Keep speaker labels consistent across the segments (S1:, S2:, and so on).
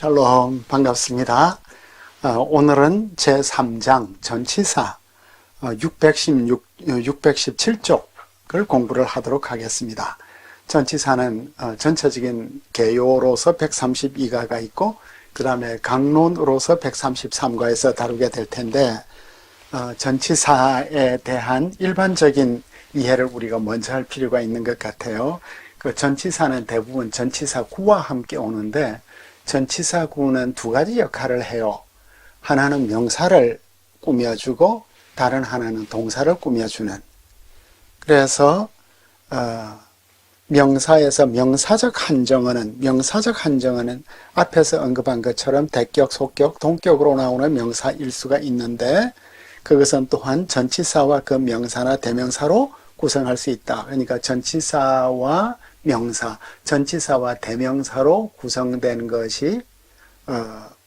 S1: 샬롬, 반갑습니다. 오늘은 제3장 전치사 617쪽을 공부를 하도록 하겠습니다. 전치사는 전체적인 개요로서 132가가 있고 그 다음에 강론으로서 133가에서 다루게 될 텐데 전치사에 대한 일반적인 이해를 우리가 먼저 할 필요가 있는 것 같아요. 그 전치사는 대부분 전치사 구와 함께 오는데 전치사 구는 두 가지 역할을 해요. 하나는 명사를 꾸며주고 다른 하나는 동사를 꾸며주는. 그래서 명사에서 명사적 한정어는 앞에서 언급한 것처럼 대격, 속격, 동격으로 나오는 명사일 수가 있는데 그것은 또한 전치사와 그 명사나 대명사로 구성할 수 있다. 그러니까 전치사와 명사, 전치사와 대명사로 구성된 것이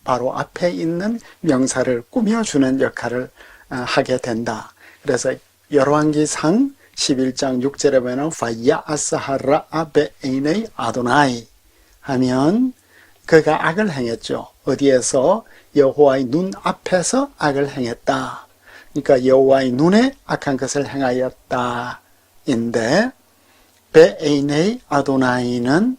S1: 바로 앞에 있는 명사를 꾸며주는 역할을 하게 된다. 그래서 열왕기상 11장 6절에 보면 바야아스하라 베에인의 아도나이 하면 그가 악을 행했죠. 어디에서? 여호와의 눈 앞에서 악을 행했다. 그러니까 여호와의 눈에 악한 것을 행하였다 인데 베에인의 아도나이는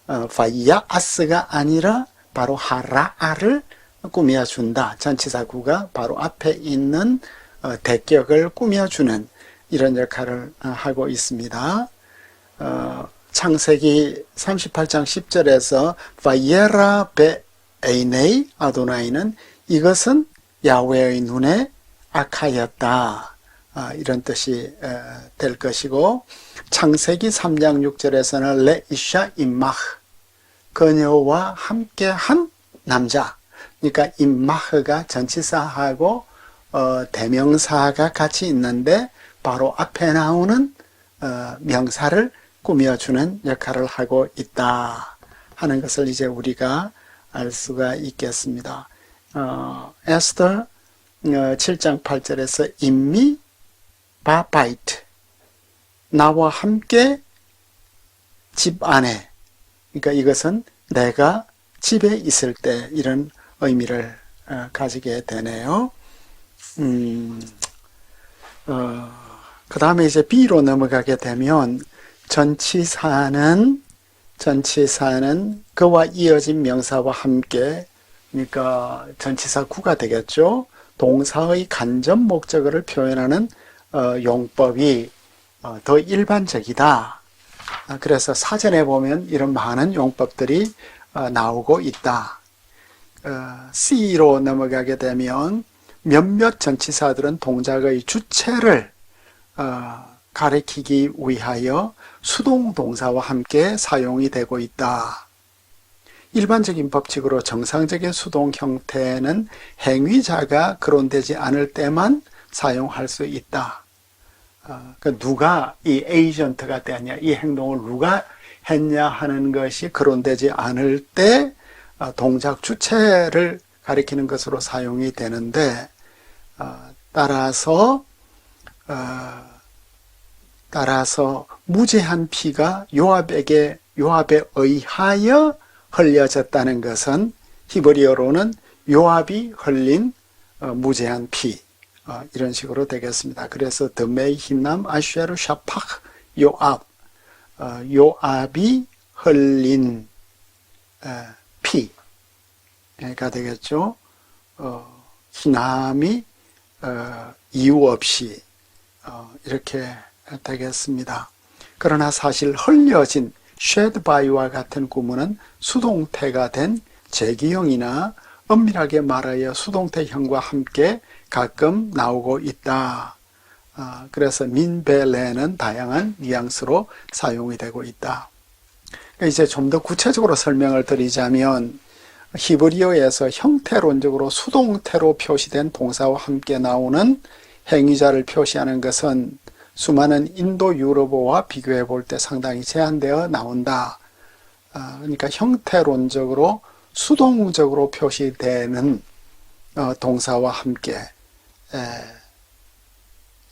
S1: 바야아스가 아니라 바로 하라아를 꾸며준다. 전치사구가 바로 앞에 있는 대격을 꾸며주는 이런 역할을 하고 있습니다. 창세기 38장 10절에서 바예라 베에인의 아도나이는 이것은 야훼의 눈에 악하였다. 이런 뜻이 될 것이고 창세기 3장 6절에서는 레이샤 임마흐 그녀와 함께한 남자. 그러니까 임마흐가 전치사하고 대명사가 같이 있는데 바로 앞에 나오는 명사를 꾸며주는 역할을 하고 있다 하는 것을 이제 우리가 알 수가 있겠습니다. 에스더 7장 8절에서 임미 바바이트 나와 함께 집 안에, 그러니까 이것은 내가 집에 있을 때 이런 의미를 가지게 되네요. 그 다음에 이제 B로 넘어가게 되면 전치사는 그와 이어진 명사와 함께, 그러니까 전치사 구가 되겠죠. 동사의 간접 목적어를 표현하는 용법이 더 일반적이다. 그래서 사전에 보면 이런 많은 용법들이 나오고 있다. C로 넘어가게 되면 몇몇 전치사들은 동작의 주체를 가리키기 위하여 수동동사와 함께 사용이 되고 있다. 일반적인 법칙으로 정상적인 수동 형태는 행위자가 거론되지 않을 때만 사용할 수 있다. 누가 이 에이전트가 되었냐, 이 행동을 누가 했냐 하는 것이 거론되지 않을 때 동작 주체를 가리키는 것으로 사용이 되는데 따라서 무죄한 피가 요압에 의하여 흘려졌다는 것은 히브리어로는 요압이 흘린 무죄한 피, 이런 식으로 되겠습니다. 그래서 드메이 힌남 아슈에르 샤팍 요압, 요압이 흘린 피가 되겠죠. 히남이 이유 없이 이렇게 되겠습니다. 그러나 사실 흘려진 쉐드바이와 같은 구문은 수동태가 된 제기형이나 엄밀하게 말하여 수동태형과 함께 가끔 나오고 있다. 그래서 민벨레는 다양한 뉘앙스로 사용이 되고 있다. 이제 좀 더 구체적으로 설명을 드리자면 히브리어에서 형태론적으로 수동태로 표시된 동사와 함께 나오는 행위자를 표시하는 것은 수많은 인도 유럽어와 비교해 볼 때 상당히 제한되어 나온다. 그러니까 형태론적으로 수동적으로 표시되는 동사와 함께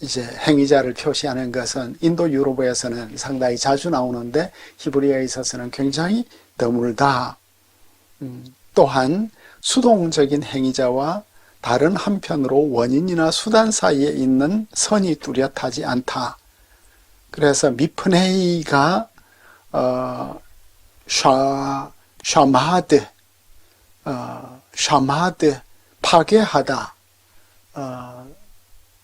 S1: 이제 행위자를 표시하는 것은 인도 유럽어에서는 상당히 자주 나오는데 히브리어에 있어서는 굉장히 드물다. 또한 수동적인 행위자와 다른 한편으로 원인이나 수단 사이에 있는 선이 뚜렷하지 않다. 그래서 미프네이가 샤마드 파괴하다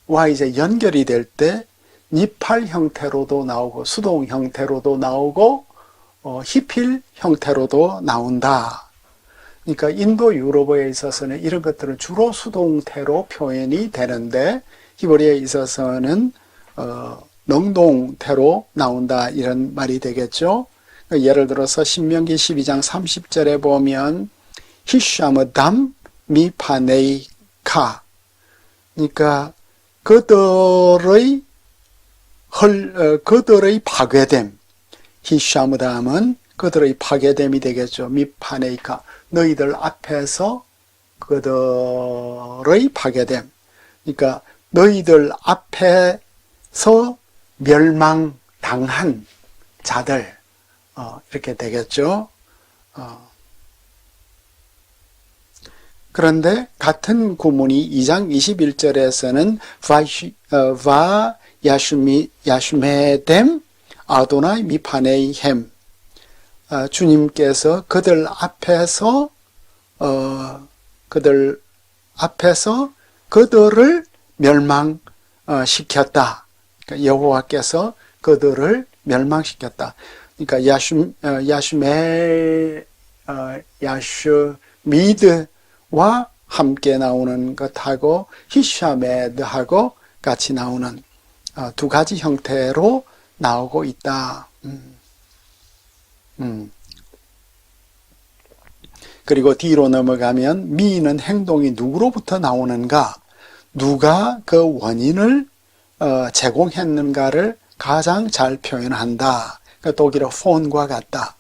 S1: 와 이제 연결이 될 때 니팔 형태로도 나오고 수동 형태로도 나오고 히필 형태로도 나온다. 그러니까 인도 유럽어에 있어서는 이런 것들은 주로 수동태로 표현이 되는데 히브리어에 있어서는 능동태로 나온다 이런 말이 되겠죠. 예를 들어서 신명기 12장 30절에 보면 히샤므담 미파네이카, 그러니까 그들의 파괴됨, 히샤므담은 그들의 파괴됨이 되겠죠. 미파네이카, 너희들 앞에서 그들의 파괴됨, 그러니까 너희들 앞에서 멸망당한 자들, 이렇게 되겠죠. 그런데 같은 구문이 2장 21절에서는 바 야슈메뎀 아도나이 미파네이햄, 주님께서 그들 앞에서 그들을 멸망시켰다. 그러니까 여호와께서 그들을 멸망시켰다. 그러니까 야슈미드와 함께 나오는 것하고 히샤메드하고 같이 나오는 두 가지 형태로 나오고 있다. 그리고 뒤로 넘어가면 미는 행동이 누구로부터 나오는가, 누가 그 원인을 제공했는가를 가장 잘 표현한다. 그러니까 독일어 폰과 같다.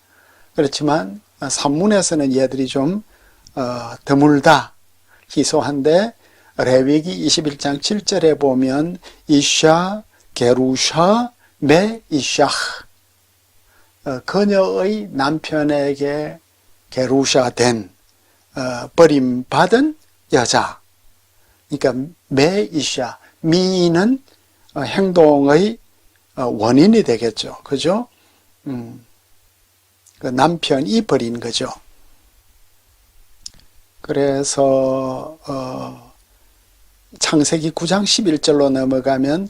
S1: 그렇지만 산문에서는 얘들이 좀 드물다, 희소한데 레위기 21장 7절에 보면 이샤 게루샤 메 이샤, 그녀의 남편에게 게루샤 된 버림받은 여자, 그러니까 메 이샤, 미는 행동의 원인이 되겠죠. 그죠? 그 남편이 버린 거죠. 그래서 창세기 9장 11절로 넘어가면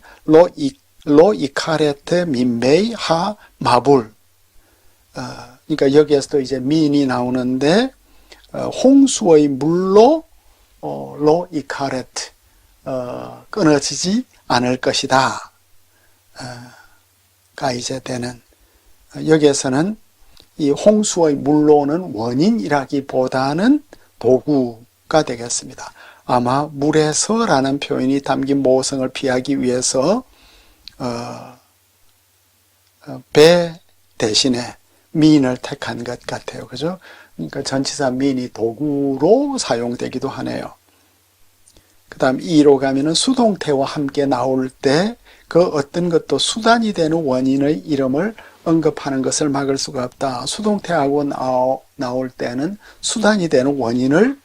S1: 로이카레트 민메이 하 마불, 그러니까 여기에서도 이제 민이 나오는데 홍수의 물로 로이카레트 끊어지지 않을 것이다 가 이제 되는, 여기에서는 이 홍수의 물로는 원인이라기보다는 도구가 되겠습니다. 아마 물에서라는 표현이 담긴 모성을 피하기 위해서 배 대신에 민을 택한 것 같아요. 그죠? 그러니까 전치사 민이 도구로 사용되기도 하네요. 그 다음 2로 가면은 수동태와 함께 나올 때 그 어떤 것도 수단이 되는 원인의 이름을 언급하는 것을 막을 수가 없다. 수동태하고 나올 때는 수단이 되는 원인을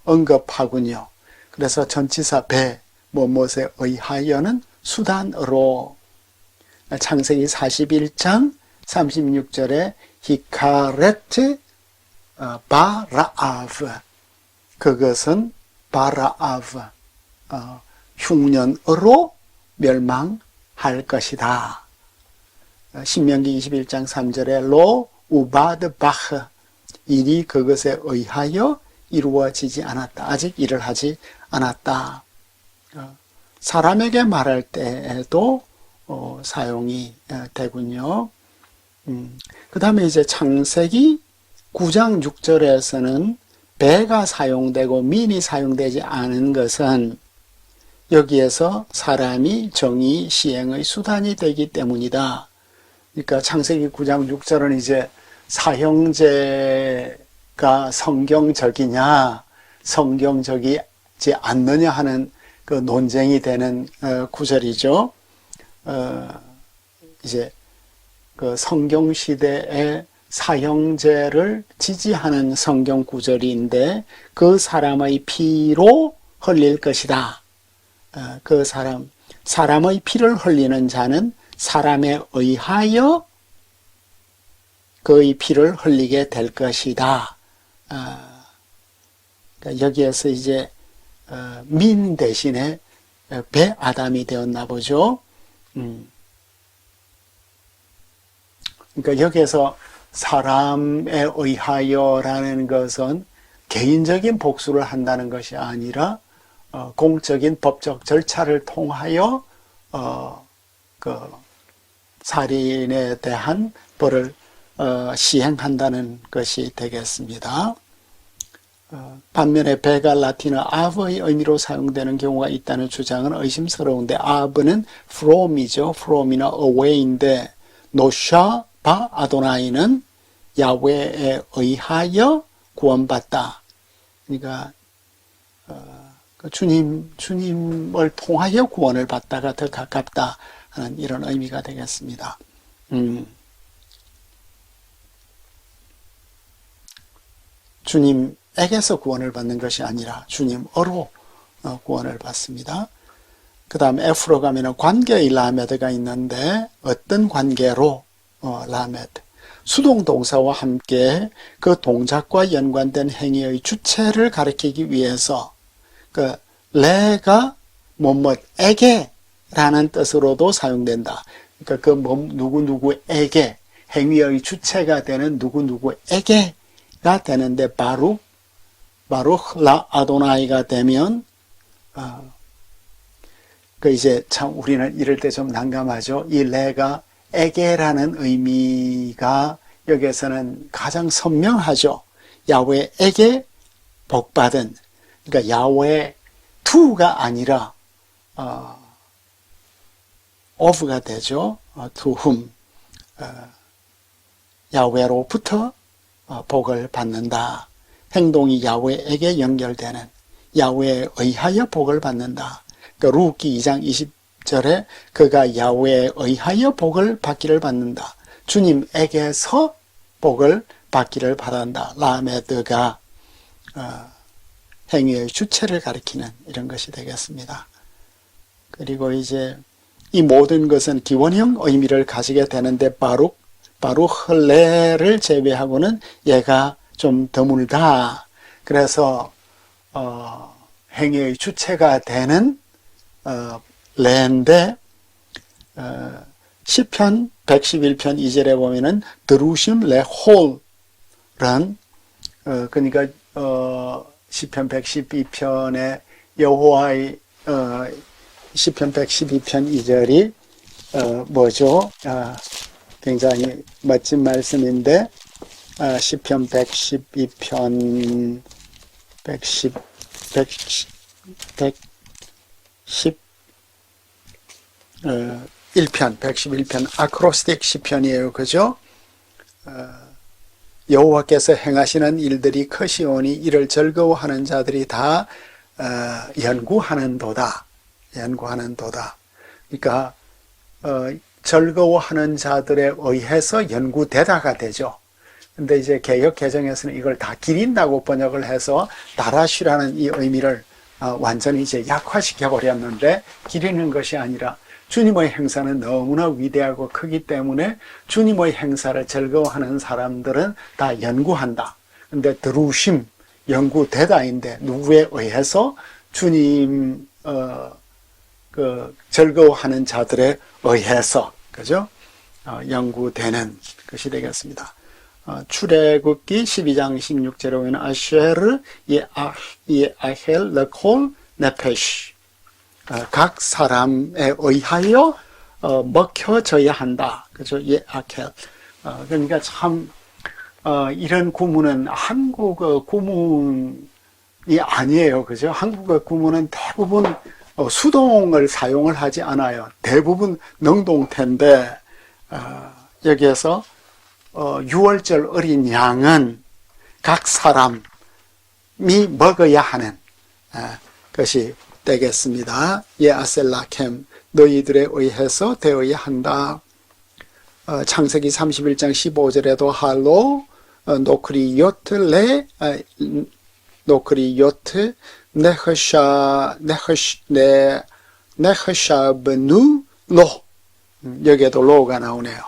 S1: 언급하군요. 그래서 전치사 배, 무엇에 의하여는 수단으로, 창세기 41장 36절에 히카레트 바라아브, 그것은 바라아브, 흉년으로 멸망할 것이다. 신명기 21장 3절에 로 우바드 바흐, 일이 그것에 의하여 이루어지지 않았다. 아직 일을 하지 않았다. 사람에게 말할 때에도 사용이 되군요. 그 다음에 이제 창세기 9장 6절에서는 배가 사용되고 민이 사용되지 않은 것은 여기에서 사람이 정의 시행의 수단이 되기 때문이다. 그러니까 창세기 9장 6절은 이제 사형제가 성경적이냐 성경적이지 않느냐 하는 그 논쟁이 되는 구절이죠. 이제 그 성경 시대의 사형제를 지지하는 성경 구절인데 그 사람의 피로 흘릴 것이다. 그 사람의 피를 흘리는 자는 사람에 의하여 그의 피를 흘리게 될 것이다. 여기에서 이제 민 대신에 배 아담이 되었나 보죠. 그러니까 여기에서 사람에 의하여라는 것은 개인적인 복수를 한다는 것이 아니라 공적인 법적 절차를 통하여 그 살인에 대한 벌을 시행한다는 것이 되겠습니다. 반면에 배가 라틴어 아브의 의미로 사용되는 경우가 있다는 주장은 의심스러운데 아브는 from이죠. from이나 away인데 노샤 바 아도나이는 야훼에 의하여 구원받다. 그러니까 주님을 통하여 구원을 받다가 더 가깝다 하는 이런 의미가 되겠습니다. 주님에게서 구원을 받는 것이 아니라 주님으로 구원을 받습니다. 그 다음 F로 가면 관계의 라메드가 있는데 어떤 관계로 라메드 수동동사와 함께 그 동작과 연관된 행위의 주체를 가리키기 위해서 그 레가 뭐뭐에게 라는 뜻으로도 사용된다. 그러니까 그 누구누구에게 행위의 주체가 되는 누구누구에게가 되는데 바룩 라 아도나이가 되면 그 이제 참 우리는 이럴 때 좀 난감하죠. 이 레가 에게라는 의미가 여기에서는 가장 선명하죠. 야훼에게 복받은, 그러니까 야훼 투가 아니라 of가 되죠. to whom 야훼로부터 복을 받는다. 행동이 야훼에게 연결되는 야훼에 의하여 복을 받는다. 그러니까 루키 2장 20절에 그가 야훼에 의하여 복을 받기를 받는다. 주님에게서 복을 받기를 바란다. 라메드가 행위의 주체를 가리키는 이런 것이 되겠습니다. 그리고 이제 이 모든 것은 기원형 의미를 가지게 되는데 바룩 흘레를 제외하고는 얘가 좀 드물다. 그래서 행위의 주체가 되는 레인데 시편 111편 2절에 보면은 드루심 레홀은 그러니까 시편 112편의 여호와의 시편 112편 2절이 뭐죠? 굉장히 멋진 말씀인데 시편 112편 111편 아크로스틱 시편이에요. 그죠? 여호와께서 행하시는 일들이 크시오니 이를 즐거워하는 자들이 다 연구하는도다. 그러니까 즐거워하는 자들에 의해서 연구되다가 되죠. 근데 이제 개역 개정에서는 이걸 다 기린다고 번역을 해서 다라쉬라는 이 의미를 완전히 이제 약화시켜 버렸는데, 기리는 것이 아니라 주님의 행사는 너무나 위대하고 크기 때문에 주님의 행사를 즐거워하는 사람들은 다 연구한다. 근데 드루심, 연구되다인데 누구에 의해서? 주님 그 즐거워하는 자들에 의해서, 그죠? 연구되는 것이 되겠습니다. 출애굽기 12장 16절에 보면 아쉐르 예아헬 르콜 네페시, 각 사람에 의하여 먹혀져야 한다. 그죠? 예아헬. 그러니까 참 이런 구문은 한국어 구문이 아니에요. 그죠? 한국어 구문은 대부분 수동을 사용을 하지 않아요. 대부분 능동태인데 여기에서 6월절 어린 양은 각 사람이 먹어야 하는 것이 되겠습니다. 예아셀라켐, 너희들에 의해서 되어야 한다. 창세기 31장 15절에도 할로 노크리요트 레 노크리요트 네흐샤브누 로 여기에도 로가 나오네요.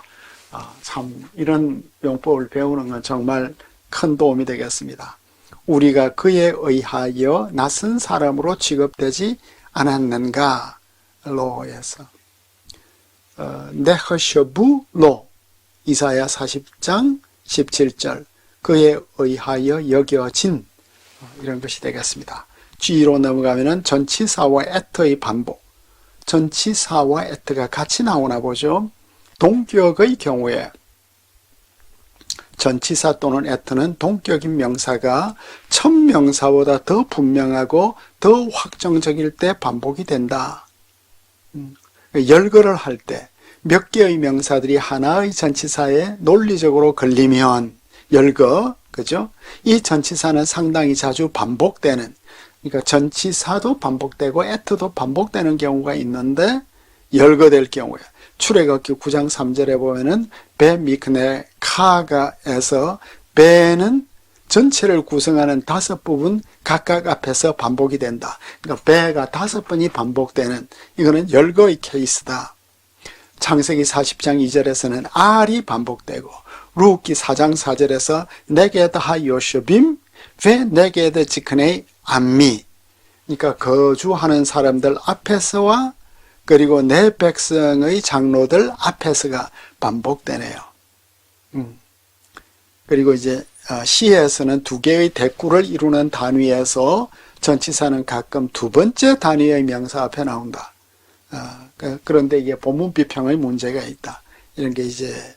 S1: 참 이런 용법을 배우는 건 정말 큰 도움이 되겠습니다. 우리가 그에 의하여 낯선 사람으로 취급되지 않았는가 로에서 네흐셔부 로 이사야 40장 17절 그에 의하여 여겨진 이런 것이 되겠습니다. G로 넘어가면은 전치사와 애트의 반복. 전치사와 애트가 같이 나오나 보죠. 동격의 경우에 전치사 또는 애트는 동격인 명사가 첫 명사보다 더 분명하고 더 확정적일 때 반복이 된다. 열거를 할 때 몇 개의 명사들이 하나의 전치사에 논리적으로 걸리면 열거, 그죠? 이 전치사는 상당히 자주 반복되는, 그러니까 전치사도 반복되고 애트도 반복되는 경우가 있는데 열거될 경우에 출애굽기 9장 3절에 보면은 배 미크네 카가에서 배는 전체를 구성하는 5부분 각각 앞에서 반복이 된다. 그러니까 배가 5번이 반복되는 이거는 열거의 케이스다. 창세기 40장 2절에서는 알이 반복되고 루키 4장 4절에서 네게드 하 요쇼빔 베 네게드 지크네이 암미 그러니까 거주하는 사람들 앞에서와 그리고 내 백성의 장로들 앞에서가 반복되네요. 그리고 이제 시에서는 두 개의 대꾸를 이루는 단위에서 전치사는 가끔 두 번째 단위의 명사 앞에 나온다. 그런데 이게 본문 비평의 문제가 있다. 이런 게 이제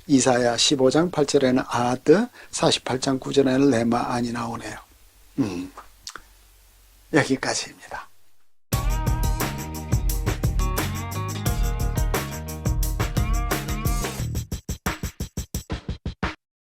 S1: 이사야 15장 8절에는 아드, 48장 9절에는 레마안이 나오네요. 여기까지입니다.